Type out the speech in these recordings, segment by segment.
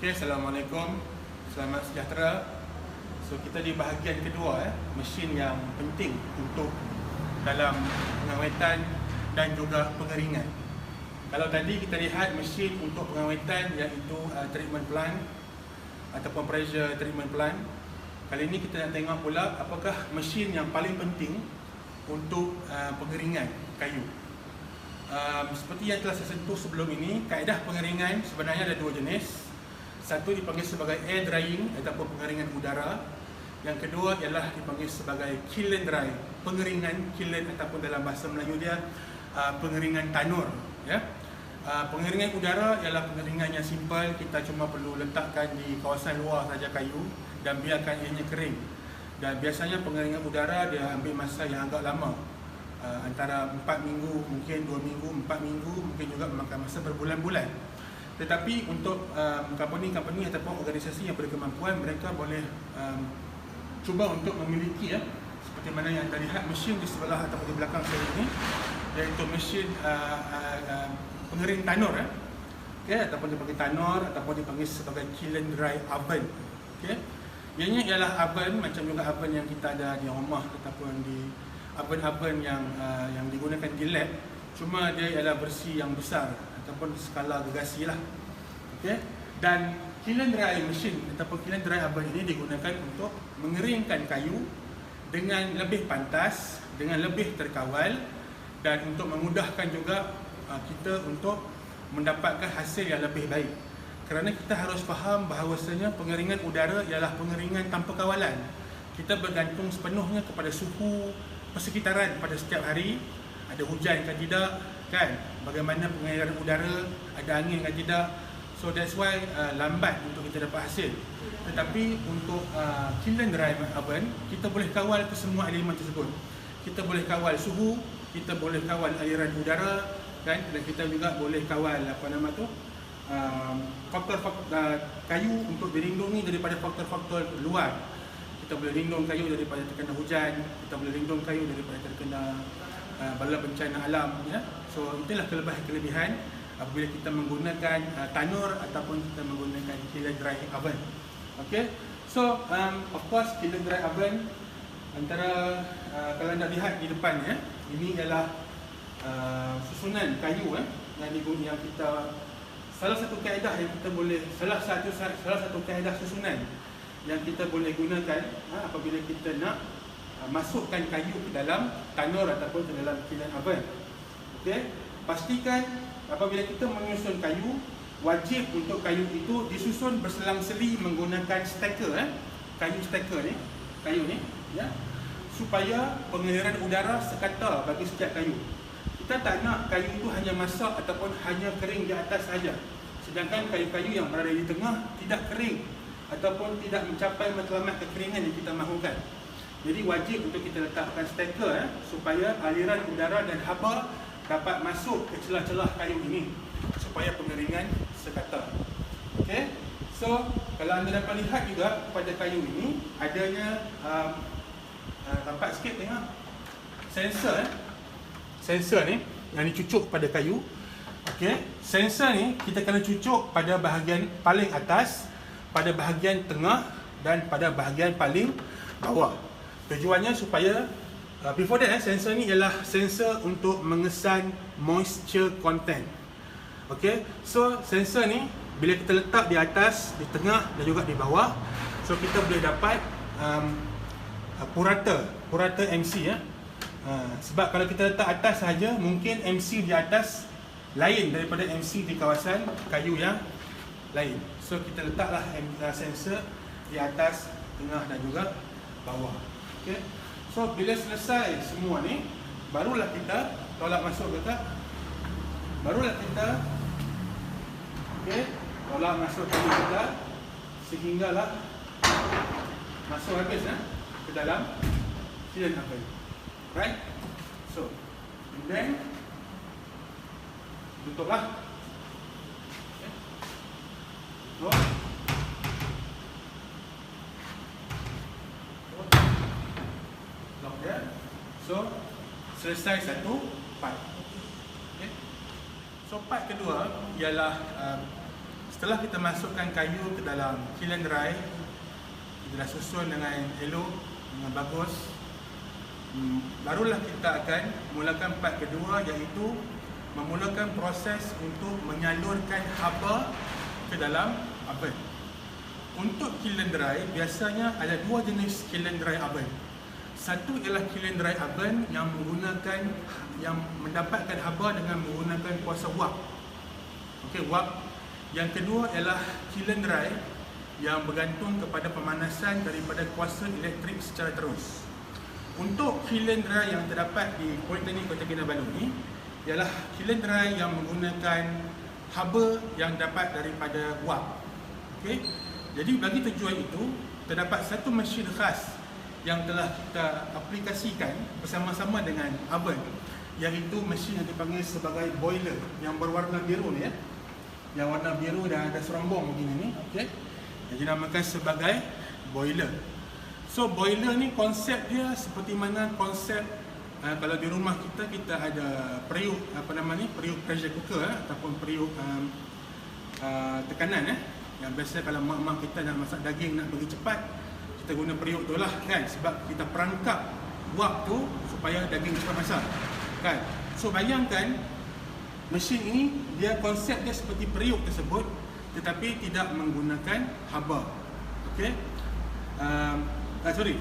Okey, Assalamualaikum. Selamat sejahtera. So, kita di bahagian kedua, mesin yang penting untuk dalam pengawetan dan juga pengeringan. Kalau tadi kita lihat mesin untuk pengawetan iaitu treatment plant ataupun pressure treatment plant. Kali ini kita nak tengok pula apakah mesin yang paling penting untuk pengeringan kayu. Seperti yang telah saya sentuh sebelum ini, kaedah pengeringan sebenarnya ada dua jenis. Satu dipanggil sebagai air drying ataupun pengeringan udara. Yang kedua ialah dipanggil sebagai kiln dry, pengeringan kiln ataupun dalam bahasa Melayu dia pengeringan tanur. Ya. Pengeringan udara ialah pengeringan yang simple, kita cuma perlu letakkan di kawasan luar saja kayu dan biarkan ianya kering. Dan biasanya pengeringan udara dia ambil masa yang agak lama, antara 4 minggu, mungkin 2 minggu, 4 minggu, mungkin juga memakan masa berbulan-bulan. Tetapi untuk company ataupun organisasi yang berkemampuan, mereka boleh cuba untuk memiliki seperti mana yang anda lihat mesin di sebelah ataupun di belakang saya ini, iaitu mesin pengering tanur, ataupun dipanggil tanur ataupun dipanggil sebagai kiln dry oven. Ianya ialah oven macam juga oven yang kita ada di rumah ataupun di oven-oven yang digunakan di lab, cuma dia ialah versi yang besar ataupun skala gergasi lah. Dan kiln dry machine ataupun kiln dry oven ini digunakan untuk mengeringkan kayu dengan lebih pantas, dengan lebih terkawal, dan untuk memudahkan juga kita untuk mendapatkan hasil yang lebih baik. Kerana kita harus faham bahawasanya pengeringan udara ialah pengeringan tanpa kawalan. Kita bergantung sepenuhnya kepada suhu persekitaran pada setiap hari. Ada hujan ke tidak, kan? Bagaimana pengairan udara, ada angin ke tidak. So that's why lambat untuk kita dapat hasil. Tetapi untuk kiln dry oven, kita boleh kawal kesemua elemen tersebut. Kita boleh kawal suhu, kita boleh kawal aliran udara, kan? Dan kita juga boleh kawal faktor-faktor kayu untuk dilindungi daripada faktor-faktor luar. Kita boleh lindung kayu daripada terkena hujan, kita boleh lindung kayu daripada terkena bala bencana alam, ya. So itulah kelebihan apabila kita menggunakan tanur ataupun kita menggunakan kiln dry oven. Okay, so of course kiln dry oven antara kalau anda lihat di depan, ini ialah susunan kayu yang kita, salah satu kaedah yang kita boleh, salah satu kaedah susunan yang kita boleh gunakan apabila kita nak masukkan kayu ke dalam tanur ataupun ke dalam kiln oven. Okey, pastikan apabila kita menyusun kayu, wajib untuk kayu itu disusun berselang-seli menggunakan stacker, kayu stacker ni, kayu ni, ya, supaya pengaliran udara sekata bagi setiap kayu. Kita tak nak kayu itu hanya masak ataupun hanya kering di atas saja. Sedangkan kayu-kayu yang berada di tengah tidak kering ataupun tidak mencapai matlamat kekeringan yang kita mahukan. Jadi wajib untuk kita letakkan stacker supaya aliran udara dan haba dapat masuk ke celah-celah kayu ini supaya pengeringan sekata. Okey. So kalau anda dapat lihat juga pada kayu ini adanya rapat sikit tengok sensor sensor ni yang dicucuk pada kayu. Okey, sensor ni kita kena cucuk pada bahagian paling atas, pada bahagian tengah dan pada bahagian paling bawah. Tujuannya supaya before that, sensor ni ialah sensor untuk mengesan moisture content. Okey, so sensor ni bila kita letak di atas, di tengah dan juga di bawah, so kita boleh dapat purata MC, sebab kalau kita letak atas saja, mungkin MC di atas lain daripada MC di kawasan kayu yang lain. So kita letaklah sensor di atas, tengah dan juga bawah. Okay. So bila selesai semua ni, barulah kita tolak masuk dekat, barulah kita tolak masuk tadi kita sehinggalah masuk habis ke dalam kiln oven. Right? So and then tutuplah. Tutup. Lock dia. So selesai satu part. Okay. So part kedua ialah Setelah kita masukkan kayu ke dalam kiln dry, kita dah susun dengan elok, dengan bagus, barulah kita akan mulakan part kedua, iaitu memulakan proses untuk menyalurkan haba ke dalam oven. Untuk kiln dry, biasanya ada dua jenis kiln dry oven. Satu ialah kiln dry oven yang mendapatkan haba dengan menggunakan kuasa wap. Okey, wap. Yang kedua ialah kiln dry yang bergantung kepada pemanasan daripada kuasa elektrik secara terus. Untuk kiln dry yang terdapat di Politeknik Kota Kinabalu ni ialah kiln dry yang menggunakan haba yang dapat daripada wap. Okey. Jadi bagi tujuan itu, terdapat satu mesin khas yang telah kita aplikasikan bersama-sama dengan oven, iaitu mesin yang dipanggil sebagai boiler yang berwarna biru ni ya. Yang warna biru dan ada serombong begini ni, okey. Yang dinamakan sebagai boiler. So boiler ni konsep dia seperti mana konsep kalau di rumah kita ada periuk periuk pressure cooker ataupun periuk tekanan yang biasa kalau mak-mak kita nak masak daging nak bagi cepat, kita guna periuk tu lah kan, sebab kita perangkap wap tu supaya daging cepat masak kan. So bayangkan mesin ini, dia konsep dia seperti periuk tersebut tetapi tidak menggunakan haba. Okey.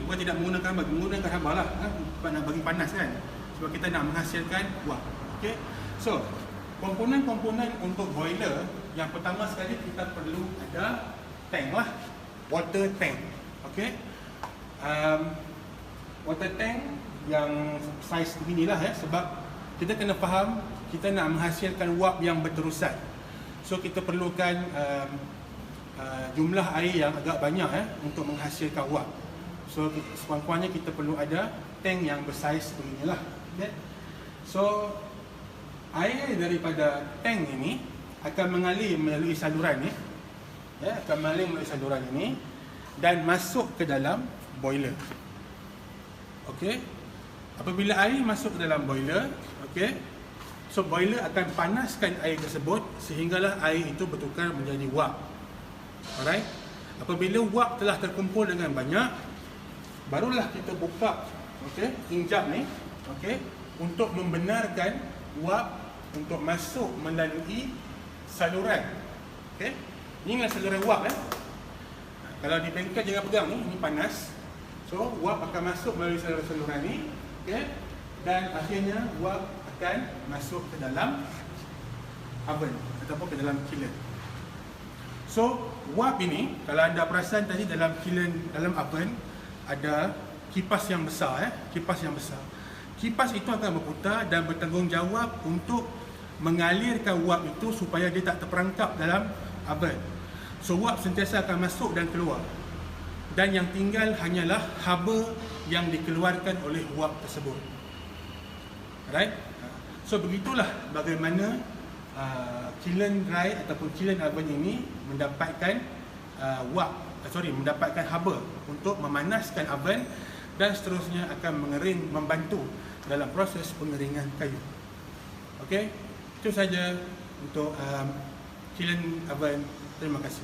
Bukan tidak menggunakan haba lah, nak bagi panas kan, sebab kita nak menghasilkan wap. Okey. So komponen-komponen untuk boiler, yang pertama sekali kita perlu ada tank lah, water tank. Okey. Water tank yang saiz beginilah ya, sebab kita kena faham kita nak menghasilkan wap yang berterusan. So kita perlukan jumlah air yang agak banyak untuk menghasilkan wap. So sekurang-kurangnya kita perlu ada tank yang bersaiz beginilah. Okay. So air daripada tank ini akan mengalir melalui saluran ni, ya, akan mengalir melalui saluran ini dan masuk ke dalam boiler. Okey. Apabila air masuk ke dalam boiler, okey, so boiler akan panaskan air tersebut sehinggalah air itu bertukar menjadi wap. Alright. Apabila wap telah terkumpul dengan banyak, barulah kita buka, okey, injap ni, okey, untuk membenarkan wap untuk masuk melalui saluran. Okey. Inilah saluran wap . Kalau di bengkel jangan pegang ni, ini panas. So wap akan masuk melalui saluran ni, okey, dan akhirnya wap akan masuk ke dalam oven ataupun ke dalam kiln. So wap ini, kalau anda perasan tadi dalam kiln, dalam oven ada kipas yang besar, kipas yang besar. Kipas itu akan berputar dan bertanggungjawab untuk mengalirkan wap itu supaya dia tak terperangkap dalam oven. So wap sentiasa akan masuk dan keluar, dan yang tinggal hanyalah haba yang dikeluarkan oleh wap tersebut. Alright. So begitulah bagaimana kiln dry ataupun kiln oven ini mendapatkan mendapatkan haba untuk memanaskan oven dan seterusnya akan membantu dalam proses pengeringan kayu. Okey, itu saja untuk kiln oven. Terima kasih.